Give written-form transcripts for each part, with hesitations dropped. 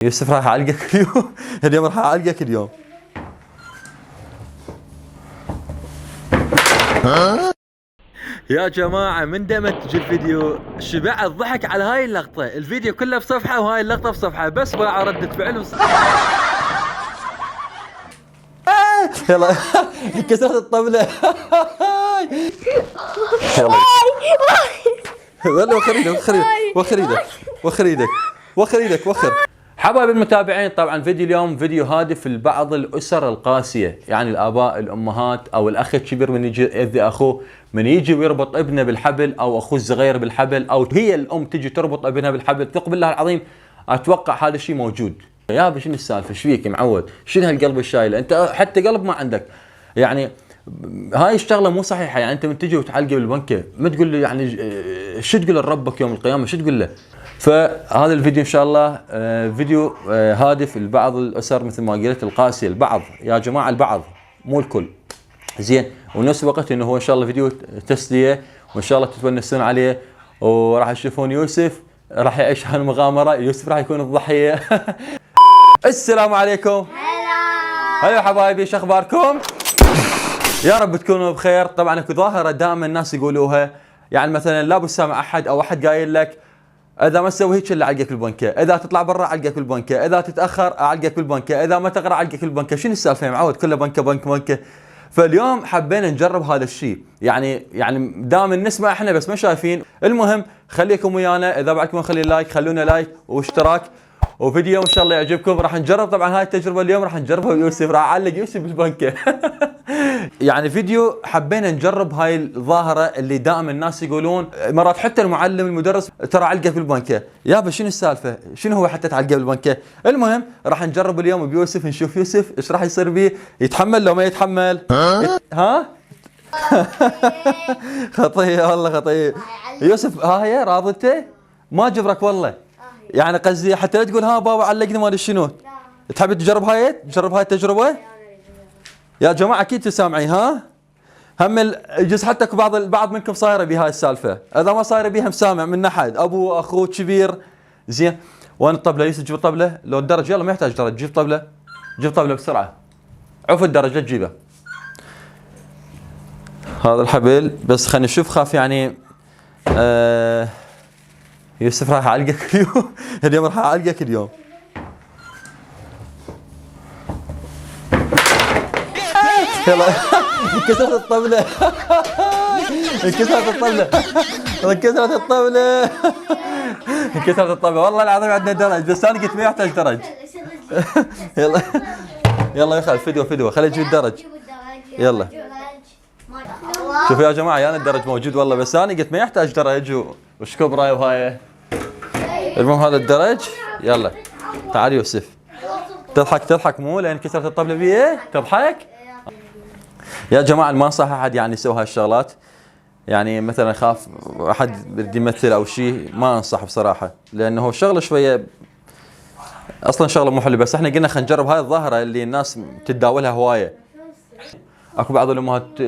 يوسف راح اعلقك اليوم. اليوم راح اعلقك اليوم. يا جماعة من دام تجي الفيديو شبع الضحك على هاي اللقطة، الفيديو كله بصفحة وهاي اللقطة بصفحة، بس ولا ردة فعل يلا كسرت الطبلة. يلا وخر ايدك وخر ايدك وخر ايدك وخر ايدك وخر. حبايب المتابعين، طبعا فيديو اليوم فيديو هادف لبعض الاسر القاسيه، يعني الاباء الامهات او الاخ الكبير من يجي يأذي اخوه، من يجي ويربط ابنه بالحبل او اخوه الصغير بالحبل، او هي الام تجي تربط ابنها بالحبل. ثق بالله العظيم اتوقع هذا الشيء موجود. يا شنو السالفه؟ ايش فيك معود؟ شنو هالقلب الشايله؟ انت حتى قلب ما عندك. يعني هاي الشغله مو صحيحه. يعني انت من تجي وتعلقه بالبنكه ما تقول له يعني شو تقول لربك يوم القيامه؟ شو تقول له؟ فهذا الفيديو ان شاء الله فيديو هادف لبعض الاسر مثل ما قلت القاسيه، البعض يا جماعه، البعض مو الكل، زين. ونفس الوقت انه هو ان شاء الله فيديو تسليه، وان شاء الله تتونسون عليه، وراح تشوفون يوسف راح يعيش هالمغامره. يوسف راح يكون الضحيه. السلام عليكم. هلا حبايبي، شو اخباركم؟ يا رب تكونوا بخير. طبعا اكو ظاهره دائما الناس يقولوها، يعني مثلا لا سامع احد او احد قايل لك اذا ما تسوي هيك الا اعلقك بالبنكه، اذا تطلع برا اعلقك بالبنكه، اذا تتاخر اعلقك بالبنكه، اذا ما تقرا اعلقك بالبنكه. شنو السالفه يا معود؟ كله بنكه بنكه بنكه. فاليوم حبينا نجرب هذا الشيء، يعني دائما نسمع احنا بس ما شايفين. المهم خليكم ويانا، اذا بعدكم خلي لايك، خلونا لايك واشتراك وفيديو ان شاء الله يعجبكم. راح نجرب طبعا هاي التجربه اليوم، راح نجربها بيوسف، راح اعلق يوسف بالبنكه. يعني فيديو حبينا نجرب هاي الظاهره اللي دائما الناس يقولون، مرات حتى المعلم المدرس ترى علقه في البنكه. يابا شنو السالفه؟ شنو هو حتى تعلقه بالبنكه؟ المهم راح نجرب اليوم بيوسف، نشوف يوسف ايش راح يصير بيه، يتحمل لو ما يتحمل. ها؟ خطيه والله خطيه. يوسف ها هي راضته؟ ما جبرك والله. يعني قصدي حتى لا تقول ها بابا علقني ما ادري شنو. تحب تجرب هاي التجربه؟ يا جماعه اكيد تسامعين ها؟ هم يجوز حتى بعض منكم صايره بهاي السالفه، اذا ما صايره بيها مسامع من احد، ابو اخوه كبير، زين. وين الطبله؟ يوسف جيب الطبله، لو الدرج يلا ما يحتاج درج، جيب طبله، جيب طبله بسرعه، عف الدرج لا تجيبه. هذا الحبل بس خلينا نشوف، خاف يعني يوسف راح اعلقك اليوم. اليوم راح اعلقك اليوم. يلا انكسرت الطبلة. انكسرت الطبلة. انكسرت الطبلة. انكسرت الطبلة. والله العظيم عندنا درج، بس انا قلت ما يحتاج درج. يلا يلا يا خال فدوة خلي يجيب الدرج. يلا شوفوا يا جماعة، انا الدرج موجود والله، بس انا قلت ما يحتاج درج وش كبره وهاي. المهم هذا الدرج. يلا تعال يوسف. تضحك مو لان كسرت الطبلة بيه؟ تضحك؟ يا جماعه ما انصح احد يعني يسوي هالشغلات، يعني مثلا خاف احد بده يمثل او شيء، ما انصح بصراحه، لانه شغله شويه اصلا شغله مو حلوه. بس احنا قلنا خلينا نجرب هاي الظاهره اللي الناس تتداولها هوايه. اكو بعض الامهات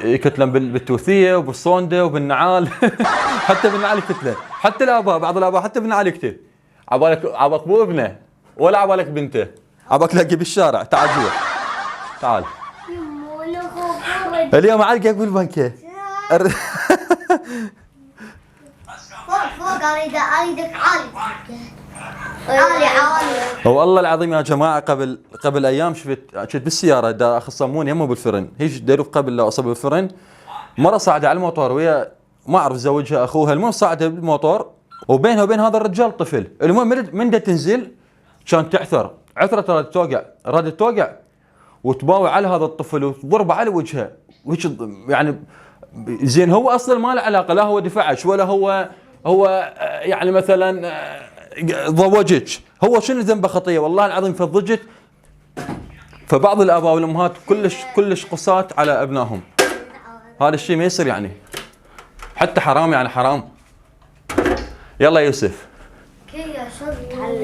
يكتلن بالتوثيه وبالصونده وبالنعال. حتى بالنعال يكتلن، حتى الاباء، بعض الاباء حتى بالنعال يكتل. عبالك مو ابنه ولا عبالك بنته، عبالك تلاقيه بالشارع. تعال جوا تعال. اليوم علقك بالبنكه. فوق اريدك عالي. والله العظيم يا جماعه، قبل ايام شفت بالسياره دا اخذ صمون يمه بالفرن، هيك ديروا قبل لا اصب بالفرن. مره صاعده على الموتور ويا ما اعرف زوجها اخوها، المهم صاعده بالموتور وبينها وبين هذا الرجال طفل. المهم من دا تنزل كان تعثر، عثرت ردت توقع وتباوع على هذا الطفل وتضربه على وجهه. يعني زين هو اصلا ما له علاقه، لا هو دفعش ولا هو يعني مثلا ضوجك، هو شنو ذنبه خطيه؟ والله العظيم فضجت. فبعض الاباء والامهات كلش قسات على ابنائهم. هذا الشيء ما يصير يعني، حتى حرام، يعني حرام. يلا يوسف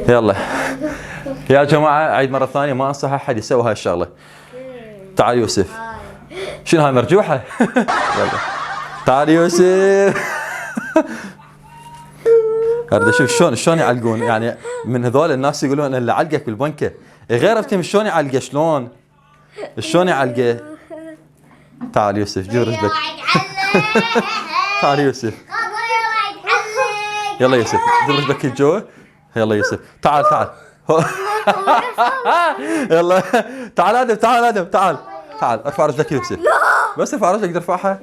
يلا يا جماعه، اعيد مره ثانيه، ما انصح احد يسوي هاي الشغله. تعال يوسف. شنو هاي مرجوحه؟ يلا تعال يوسف. اريد اشوف شلون يعلقون، يعني من هذول الناس يقولون اللي علقك بالبنكه غير افتهم شلون يعلقه شلون يعلقه. تعال يوسف جيب رجلك. تعال يوسف. يلا يوسف جيب رجلك جوا. يلا يوسف تعال يلا تعال ادم تعال ارفع رجلك يوسف. بس ارفع رجلك ترفعها.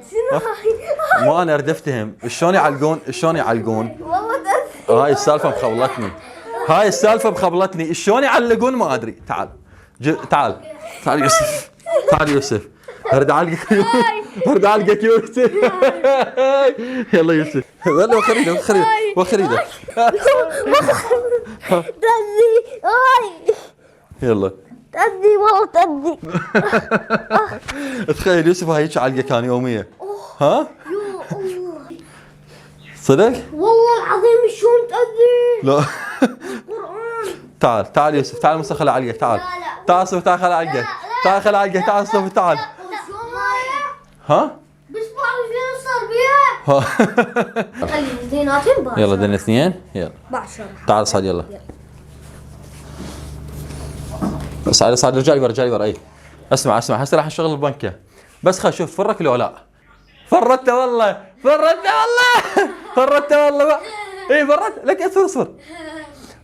مو انا اريد افتهم شلون يعلقون. هاي السالفه مخبلتني شلون يعلقون ما ادري. تعال يوسف اريد اعلقك يوسف. يلا يوسف يلا وخر ايدك يلا تأذي والله تأذي. تخيل يوسف هاي علقه كان يوميه. ها صدق والله العظيم شلون تأذي. لا تعال يوسف تعال مصطفى خلي علقك. تعال صوف تعال خلي علقك. خلي علقك تعال صوف تعال. ها بس بعرف شنو صار بيها. خلي زيناتين باشا. يلا دنا اثنين يلا باشا. تعال صعد يلا. صعد رجع لي ورا اي. اسمع هسه راح نشغل البنكه بس خل شوف فرك لو لا. فرته والله اي فرت لك. اصبر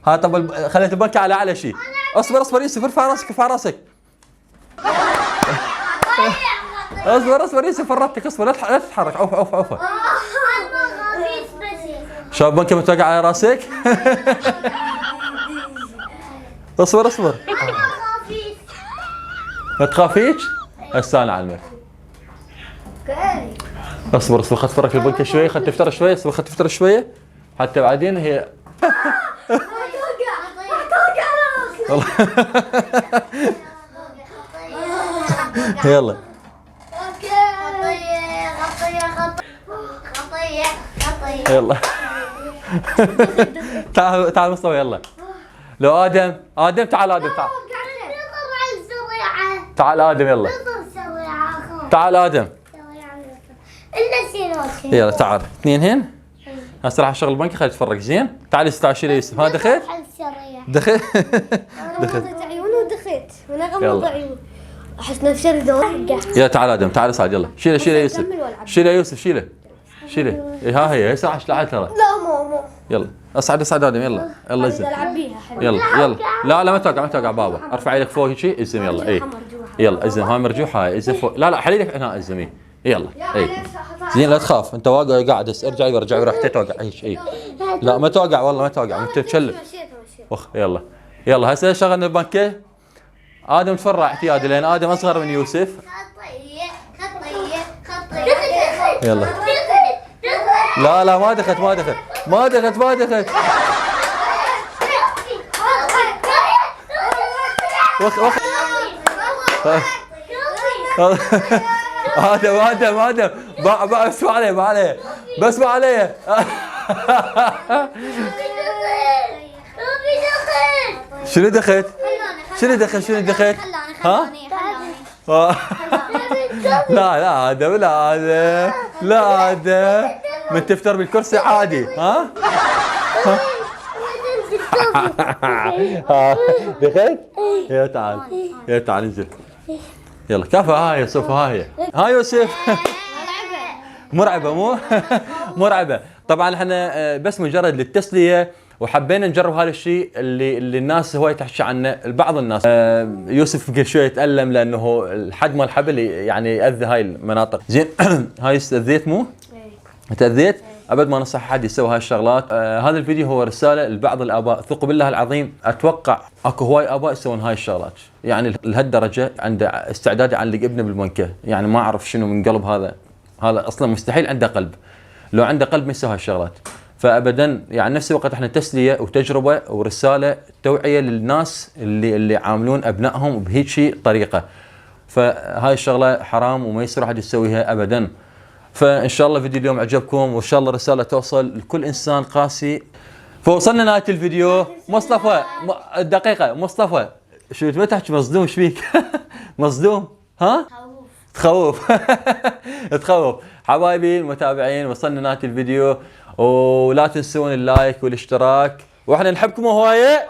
ها طب خليت البنكه على اعلى شيء. اصبر يوسف ارفع راسك. اصبر يوسف فرتك. اصبر لا تتحرك. عوف شوف البنكه متوقعه على راسك. اصبر ما تخافيش. هسه انا اعلمك. اصبر خد فرك البنكه شوي. خد تفتر شوي. خد تفتر شوي حتى بعدين هي يلا يلا تعال مصطفى يلا. لو ادم تعال تعال ادم يلا. تعال ادم يلا تعال اثنين هن. هسه راح اشغل البنك. خلي تفرق زين. تعال استعشي يوسف. ها دخلت عيونه ودخلت وانا غمض عيوني احس نفسي دور. يلا تعال ادم تعال صعد يلا. شيله يوسف شيله. ها هي هسه راح تلعب ترى. لا مو يلا اصعد ادم يلا ازم. العب بيها يلا لا ما توقع بابا. ارفع يدك فوق هيك ازم يلا. اي يلا ازم. هاي مرجوحه هاي ازم فوق. لا حليلك هنا ازم. يلا اي زين لا تخاف. انت واقع قاعد ارجع ورا حتى توقع هيك. اي لا ما توقع والله ما توقع. انت تشلل. يلا هسه شغلنا البنكه. ادم تفرع احتياطي لان ادم اصغر من يوسف. يلا لا ما دخلت ادم بس ما عليه شنو دخلت ها لا هذا من تفتر بالكرسي عادي. ها دخلت. يا تعال انزل. يلا كفى. هاي يوسف هاي يوسف. مرعبه. طبعا احنا بس مجرد للتسليه وحبينا نجرب هذا الشيء اللي الناس هواي تحكي عنه. بعض الناس يوسف قبل شوي يتألم لانه الحد مال الحبل يعني يأذي هاي المناطق. زين هاي استأذيت مو؟ تأذيت؟ ابد ما ننصح حد يسوي هاي الشغلات. هذا الفيديو هو رساله لبعض الاباء. ثقوا بالله العظيم اتوقع اكو هواي اباء يسوون هاي الشغلات يعني لهالدرجه عنده استعداد يعلق ابنه بالمنكه. يعني ما اعرف شنو من قلب هذا اصلا مستحيل عنده قلب. لو عنده قلب ما يسوي هاي الشغلات. فابدا يعني نفس الوقت احنا تسليه وتجربه ورساله توعيه للناس اللي يعاملون ابنائهم بهيك طريقه. فهاي الشغله حرام وما يصير احد يسويها ابدا. فان شاء الله فيديو اليوم عجبكم وان شاء الله الرساله توصل لكل انسان قاسي. فوصلنا نهايه الفيديو. مصطفى دقيقه. مصطفى شو ما تحكي مصدوم؟ ايش فيك؟ مصدوم؟ ها؟ تخوف. تخوف. حبايبي المتابعين وصلنا نهايه الفيديو ولا تنسون اللايك والاشتراك واحنا نحبكم هوايه.